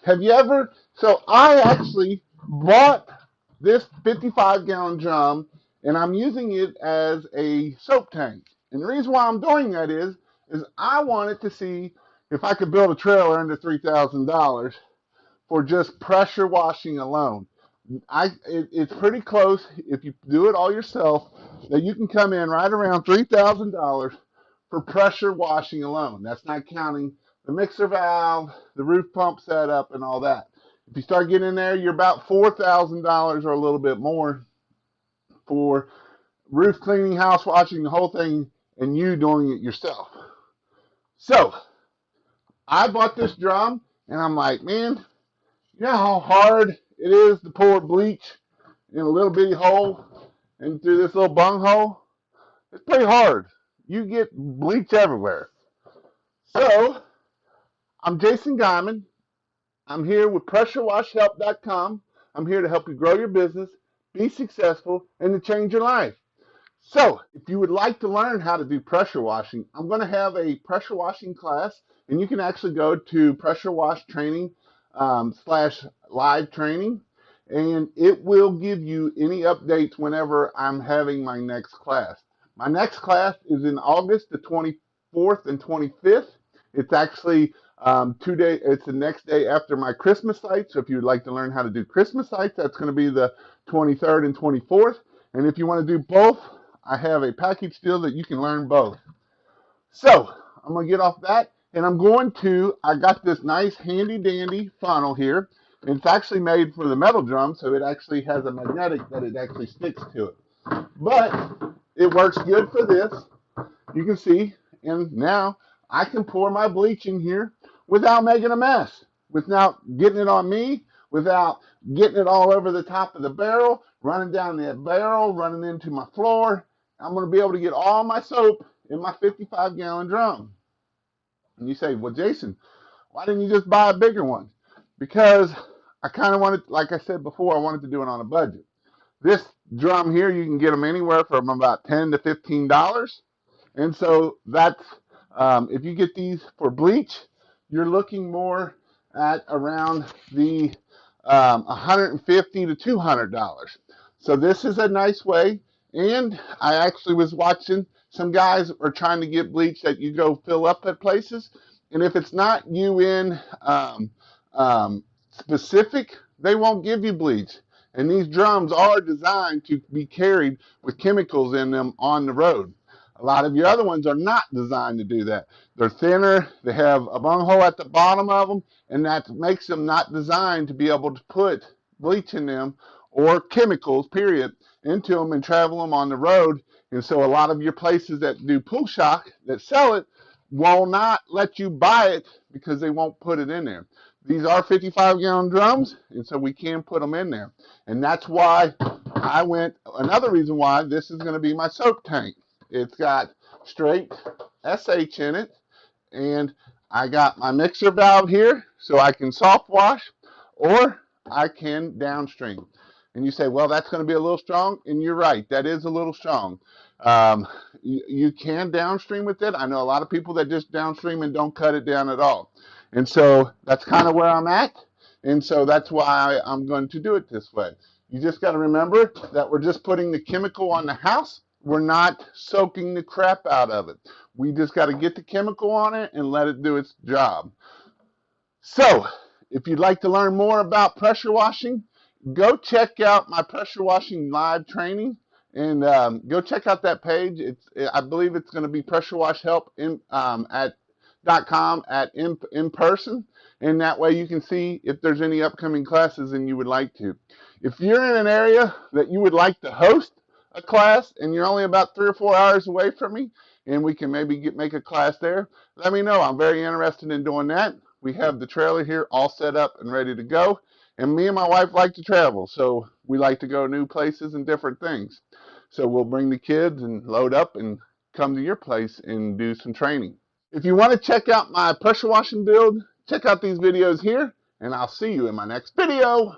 Have you ever? So I actually bought this 55-gallon drum, and I'm using it as a soap tank. And the reason why I'm doing that is I wanted to see if I could build a trailer under $3,000 for just pressure washing alone. It's pretty close if you do it all yourself that you can come in right around $3,000 for pressure washing alone. That's not counting the mixer valve, the roof pump setup, and all that. If you start getting in there, you're about $4,000 or a little bit more for roof cleaning, house washing, the whole thing, and you doing it yourself. So I bought this drum, and I'm like, man, you know how hard it is to pour bleach in a little bitty hole and through this little bung hole? It's pretty hard. You get bleach everywhere. So I'm Jason Guyman. I'm here with PressureWashHelp.com. I'm here to help you grow your business, be successful, and to change your life. So if you would like to learn how to do pressure washing, I'm going to have a pressure washing class, and you can actually go to Pressure Wash Training / live training, and it will give you any updates whenever I'm having my next class. My next class is in August the 24th and 25th. It's actually 2 days. It's the next day after my Christmas sites. So if you would like to learn how to do Christmas sites, that's going to be the 23rd and 24th. And if you want to do both, I have a package deal that you can learn both. So I'm going to get off that, and I got this nice handy dandy funnel here. And it's actually made for the metal drum, so it actually has a magnetic that it actually sticks to it. But it works good for this. You can see, and now I can pour my bleach in here without making a mess, without getting it on me, without getting it all over the top of the barrel, running down the barrel, running into my floor. I'm going to be able to get all my soap in my 55-gallon drum. And you say, well, Jason, why didn't you just buy a bigger one? Because I kind of wanted, like I said before, I wanted to do it on a budget. This drum here, you can get them anywhere from about $10 to $15. And so that's, if you get these for bleach, you're looking more at around the $150 to $200. So this is a nice way. And I actually was watching some guys are trying to get bleach that you go fill up at places. And if it's not UN specific, they won't give you bleach. And these drums are designed to be carried with chemicals in them on the road. A lot of your other ones are not designed to do that. They're thinner, they have a bunghole at the bottom of them, and that makes them not designed to be able to put bleach in them or chemicals, period, into them and travel them on the road. And so a lot of your places that do pool shock, that sell it, will not let you buy it because they won't put it in there. These are 55-gallon drums, and so we can put them in there. And that's why another reason why this is going to be my soap tank. It's got straight SH in it, and I got my mixer valve here so I can soft wash or I can downstream. And you say, well, that's going to be a little strong, and you're right, that is a little strong. You can downstream with it. I know a lot of people that just downstream and don't cut it down at all. And so that's kind of where I'm at, and so that's why I'm going to do it this way. You just got to remember that we're just putting the chemical on the house. We're not soaking the crap out of it. We just got to get the chemical on it and let it do its job. So if you'd like to learn more about pressure washing, go check out my pressure washing live training, and go check out that page. I believe it's going to be pressurewashhelp.com in person, and that way you can see if there's any upcoming classes and you would like to. If you're in an area that you would like to host a class and you're only about 3 or 4 hours away from me, and we can maybe make a class there, let me know. I'm very interested in doing that. We have the trailer here all set up and ready to go. And me and my wife like to travel, so we like to go new places and different things. So we'll bring the kids and load up and come to your place and do some training. If you want to check out my pressure washing build, check out these videos here, and I'll see you in my next video.